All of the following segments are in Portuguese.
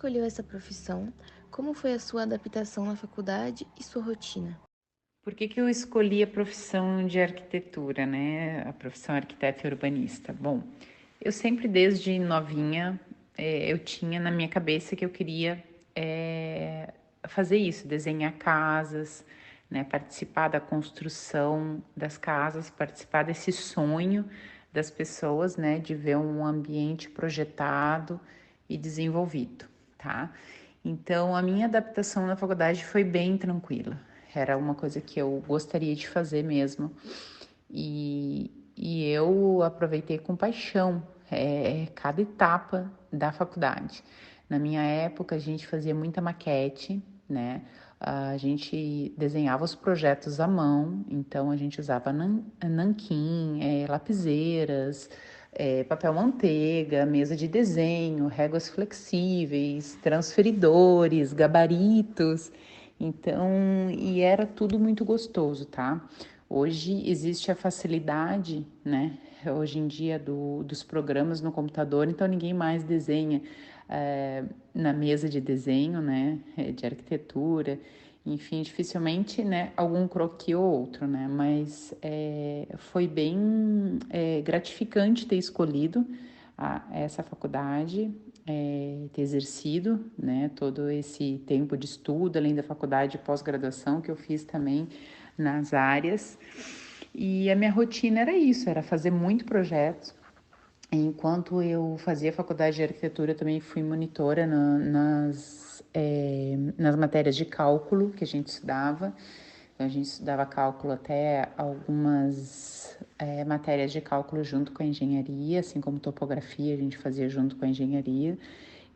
escolheu essa profissão? Como foi a sua adaptação na faculdade e sua rotina? Por que que eu escolhi a profissão de arquitetura, né? A profissão arquiteta e urbanista? Bom, eu sempre desde novinha eu tinha na minha cabeça que eu queria fazer isso, desenhar casas, né? Participar da construção das casas, participar desse sonho das pessoas, né? De ver um ambiente projetado e desenvolvido, tá? Então, a minha adaptação na faculdade foi bem tranquila. Era uma coisa que eu gostaria de fazer mesmo. E eu aproveitei com paixão cada etapa da faculdade. Na minha época, a gente fazia muita maquete, né? A gente desenhava os projetos à mão, então a gente usava nanquim, lapiseiras, papel manteiga, mesa de desenho, réguas flexíveis, transferidores, gabaritos. Então, e era tudo muito gostoso, tá? Hoje existe a facilidade, né? Hoje em dia dos programas no computador, então ninguém mais desenha na mesa de desenho, né? De arquitetura, enfim, dificilmente, né? Algum croquis ou outro, né? Mas foi bem gratificante ter escolhido essa faculdade, ter exercido, né? Todo esse tempo de estudo, além da faculdade de pós-graduação que eu fiz também nas áreas. E a minha rotina era isso, era fazer muito projetos. Enquanto eu fazia faculdade de arquitetura, eu também fui monitora nas matérias de cálculo que a gente estudava. Então, a gente estudava cálculo até algumas matérias de cálculo junto com a engenharia, assim como topografia a gente fazia junto com a engenharia.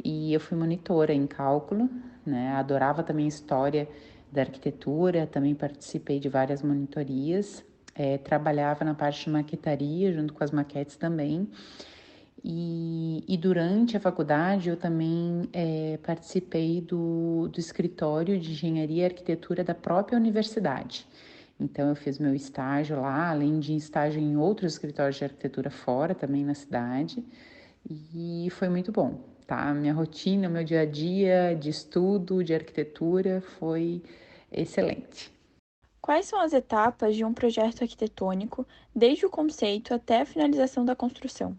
E eu fui monitora em cálculo, né? Adorava também história da arquitetura, também participei de várias monitorias, trabalhava na parte de maquetaria junto com as maquetes também. E durante a faculdade eu também participei do escritório de engenharia e arquitetura da própria universidade. Então eu fiz meu estágio lá, além de estágio em outros escritórios de arquitetura fora, também na cidade, e foi muito bom, tá? Minha rotina, meu dia a dia de estudo, de arquitetura foi excelente. Quais são as etapas de um projeto arquitetônico, desde o conceito até a finalização da construção?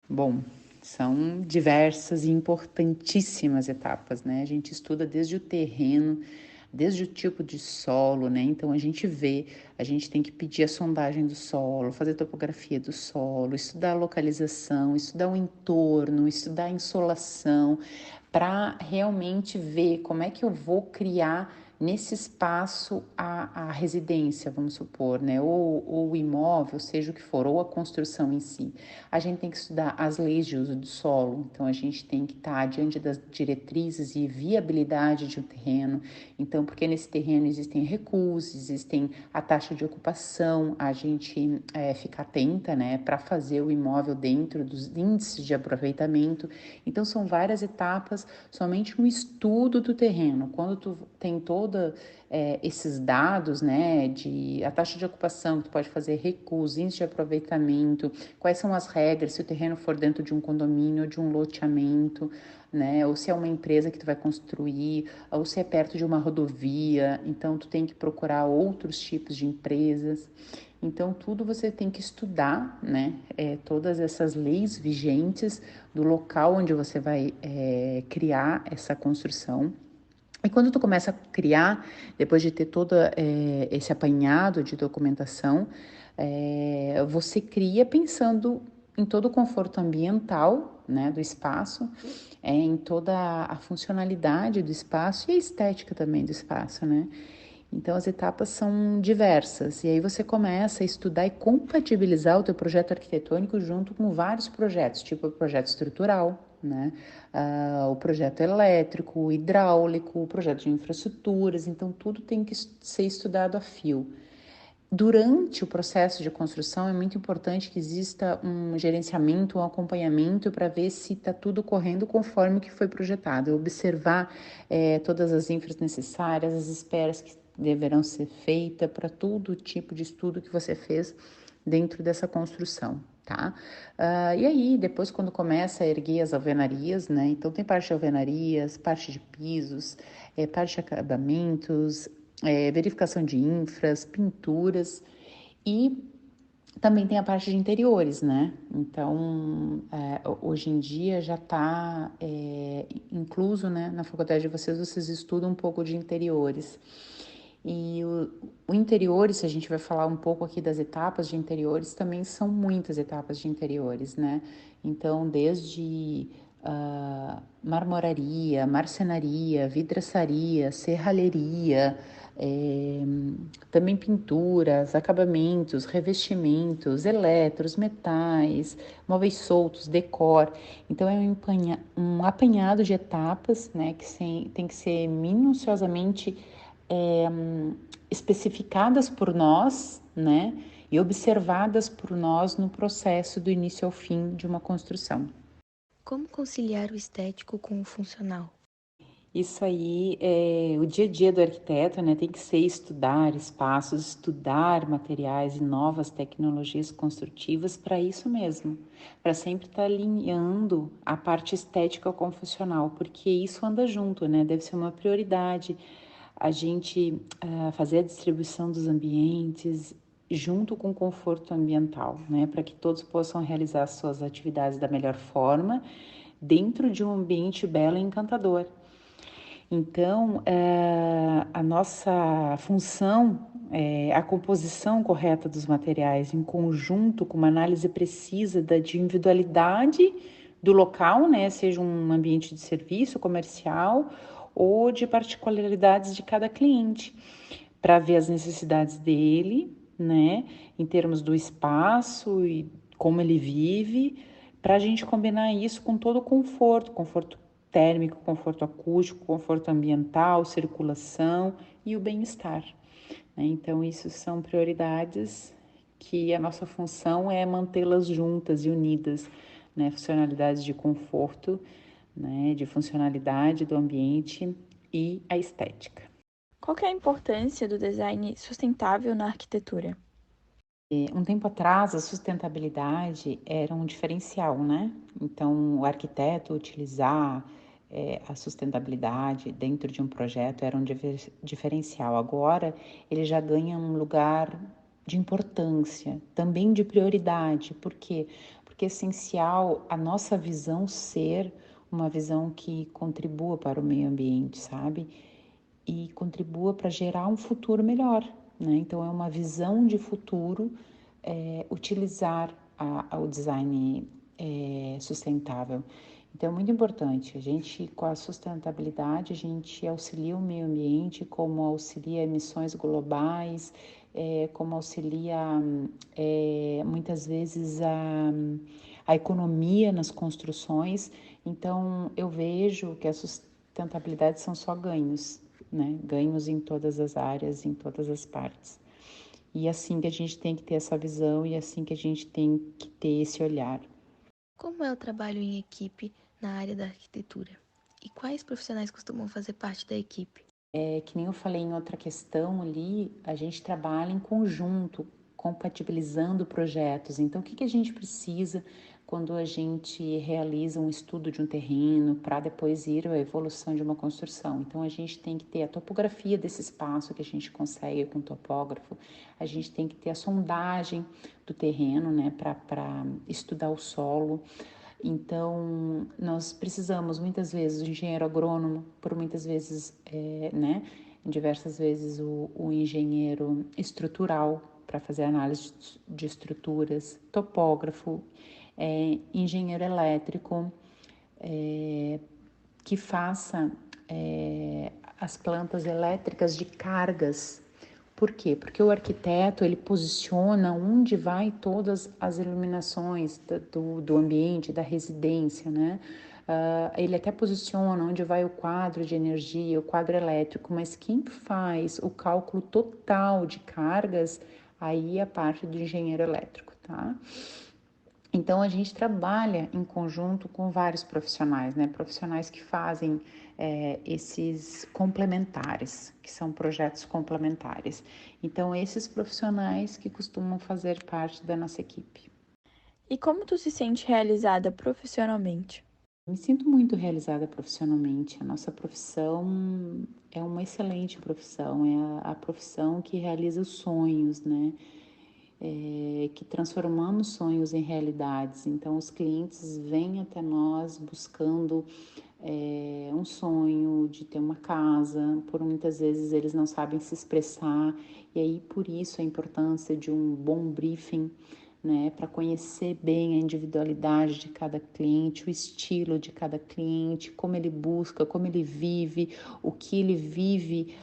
Bom, são diversas e importantíssimas etapas, né? A gente estuda desde o terreno, desde o tipo de solo, né? Então a gente vê, a gente tem que pedir a sondagem do solo, fazer topografia do solo, estudar a localização, estudar o entorno, estudar a insolação, para realmente ver como é que eu vou criar nesse espaço a residência, vamos supor, né? Ou o imóvel, seja o que for, ou a construção em si. A gente tem que estudar as leis de uso do solo, então a gente tem que estar diante das diretrizes e viabilidade de um terreno. Então, porque nesse terreno existem recuos, existem a taxa de ocupação, a gente fica atenta, né, para fazer o imóvel dentro dos índices de aproveitamento. Então, são várias etapas, somente um estudo do terreno. Quando tu tem toda esses dados, né, de a taxa de ocupação, que tu pode fazer recuos, índice de aproveitamento, quais são as regras, se o terreno for dentro de um condomínio ou de um loteamento, né, ou se é uma empresa que tu vai construir, ou se é perto de uma rodovia, então tu tem que procurar outros tipos de empresas. Então, tudo você tem que estudar, né? Todas essas leis vigentes do local onde você vai criar essa construção. E quando tu começa a criar, depois de ter todo esse apanhado de documentação, você cria pensando em todo o conforto ambiental, né, do espaço, em toda a funcionalidade do espaço e a estética também do espaço, né? Então as etapas são diversas e aí você começa a estudar e compatibilizar o teu projeto arquitetônico junto com vários projetos, tipo o projeto estrutural, né? O projeto elétrico, o hidráulico, o projeto de infraestruturas, então tudo tem que ser estudado a fio. Durante o processo de construção é muito importante que exista um gerenciamento, um acompanhamento para ver se está tudo correndo conforme o que foi projetado, observar todas as infras necessárias, as esperas que deverão ser feitas para todo tipo de estudo que você fez dentro dessa construção, tá? E aí, depois quando começa a erguer as alvenarias, né? Então tem parte de alvenarias, parte de pisos, parte de acabamentos, verificação de infras, pinturas e também tem a parte de interiores, né? Então, hoje em dia já está incluso, né? Na faculdade de vocês estudam um pouco de interiores. E o interiores, se a gente vai falar um pouco aqui das etapas de interiores, também são muitas etapas de interiores, né? Então, desde marmoraria, marcenaria, vidraçaria, serralheria, é, também pinturas, acabamentos, revestimentos, eletros, metais, móveis soltos, decor. Então, é um apanhado de etapas, né, que tem que ser minuciosamente especificadas por nós, né, e observadas por nós no processo do início ao fim de uma construção. Como conciliar o estético com o funcional? Isso aí é o dia a dia do arquiteto, né? Tem que ser estudar espaços, estudar materiais e novas tecnologias construtivas para isso mesmo, para sempre estar alinhando a parte estética com o funcional, porque isso anda junto, né? Deve ser uma prioridade a gente fazer a distribuição dos ambientes junto com o conforto ambiental, né? Para que todos possam realizar suas atividades da melhor forma dentro de um ambiente belo e encantador. Então, a nossa função é a composição correta dos materiais em conjunto com uma análise precisa da individualidade do local, né, seja um ambiente de serviço comercial ou de particularidades de cada cliente, para ver as necessidades dele, né, em termos do espaço e como ele vive, para a gente combinar isso com todo o conforto térmico, conforto acústico, conforto ambiental, circulação e o bem-estar, né? Então, isso são prioridades que a nossa função é mantê-las juntas e unidas, né? Funcionalidades de conforto, né? De funcionalidade do ambiente e a estética. Qual que é a importância do design sustentável na arquitetura? Um tempo atrás, a sustentabilidade era um diferencial, né? Então, o arquiteto utilizar a sustentabilidade dentro de um projeto era um diferencial. Agora, ele já ganha um lugar de importância, também de prioridade. Por quê? Porque é essencial a nossa visão ser uma visão que contribua para o meio ambiente, sabe? E contribua para gerar um futuro melhor, né? Então, é uma visão de futuro, utilizar o design sustentável. Então, é muito importante. A gente, com a sustentabilidade, a gente auxilia o meio ambiente, como auxilia emissões globais, como auxilia, muitas vezes, a economia nas construções. Então, eu vejo que a sustentabilidade são só ganhos, né? Ganhos em todas as áreas, em todas as partes. E assim que a gente tem que ter essa visão e assim que a gente tem que ter esse olhar. Como é o trabalho em equipe na área da arquitetura? E quais profissionais costumam fazer parte da equipe? Que nem eu falei em outra questão ali, a gente trabalha em conjunto, compatibilizando projetos. Então, o que a gente precisa quando a gente realiza um estudo de um terreno para depois ir à evolução de uma construção? Então, a gente tem que ter a topografia desse espaço que a gente consegue com o topógrafo, a gente tem que ter a sondagem do terreno, né, para estudar o solo. Então, nós precisamos muitas vezes do engenheiro agrônomo, por muitas vezes, né, diversas vezes o engenheiro estrutural para fazer análise de estruturas, topógrafo, engenheiro elétrico, que faça as plantas elétricas de cargas. Por quê? Porque o arquiteto ele posiciona onde vai todas as iluminações do ambiente, da residência, né? Ele até posiciona onde vai o quadro de energia, o quadro elétrico, mas quem faz o cálculo total de cargas, aí é a parte do engenheiro elétrico, tá? Então, a gente trabalha em conjunto com vários profissionais, né? Profissionais que fazem esses complementares, que são projetos complementares. Então, esses profissionais que costumam fazer parte da nossa equipe. E como tu se sente realizada profissionalmente? Me sinto muito realizada profissionalmente. A nossa profissão é uma excelente profissão, é a profissão que realiza os sonhos, né? Que transformamos sonhos em realidades. Então, os clientes vêm até nós buscando um sonho de ter uma casa, por muitas vezes eles não sabem se expressar, e aí por isso a importância de um bom briefing, né, para conhecer bem a individualidade de cada cliente, o estilo de cada cliente, como ele busca, como ele vive, o que ele vive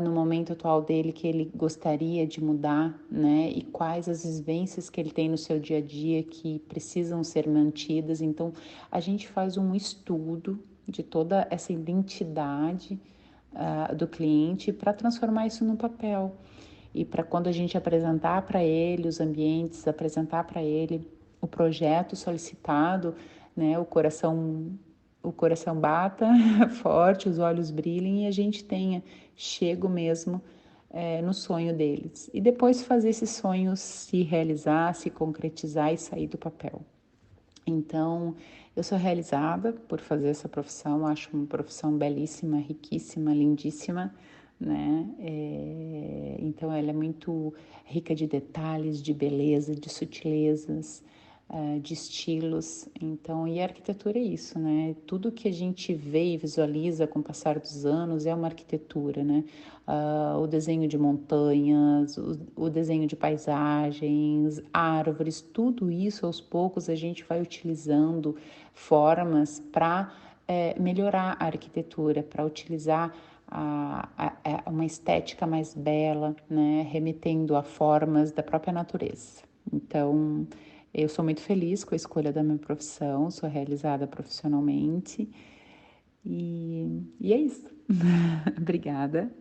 no momento atual dele que ele gostaria de mudar, né, e quais as vivências que ele tem no seu dia a dia que precisam ser mantidas. Então, a gente faz um estudo de toda essa identidade do cliente para transformar isso no papel. E para quando a gente apresentar para ele os ambientes, apresentar para ele o projeto solicitado, né, o coração bata forte, os olhos brilhem e a gente tenha chego mesmo no sonho deles. E depois fazer esse sonho se realizar, se concretizar e sair do papel. Então, eu sou realizada por fazer essa profissão, acho uma profissão belíssima, riquíssima, lindíssima, né? Então, ela é muito rica de detalhes, de beleza, de sutilezas, de estilos. Então, e a arquitetura é isso, né? Tudo que a gente vê e visualiza com o passar dos anos é uma arquitetura, né? O desenho de montanhas, o desenho de paisagens, árvores, tudo isso aos poucos a gente vai utilizando formas para melhorar a arquitetura, para utilizar uma estética mais bela, né, remetendo a formas da própria natureza. Então, eu sou muito feliz com a escolha da minha profissão, sou realizada profissionalmente e é isso. Obrigada.